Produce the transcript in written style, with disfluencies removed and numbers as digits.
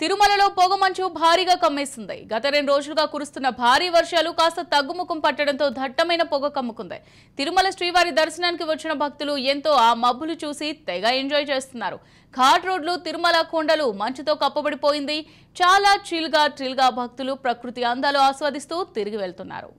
తిరుమలలో పొగమంచు భారీగా కమ్మేసింది. గత 2 రోజులుగా కురుస్తున్న భారీ వర్షాలు కాస్త తగ్గుముఖం పట్టడంతో దట్టమైన పొగ కమ్ముకుంది. తిరుమల శ్రీవారి దర్శనానికి వచ్చిన భక్తులు ఎంతో ఆ మబ్బులు చూసి తెగ ఎంజాయ్ చేస్తున్నారు. ఘాట్ రోడ్లు, తిరుమల కొండలు మంచుతో కప్పబడిపోయింది. చాలా చిల్గా భక్తులు ప్రకృతి అందాలు ఆస్వాదిస్తూ తిరిగి వెళ్తున్నారు.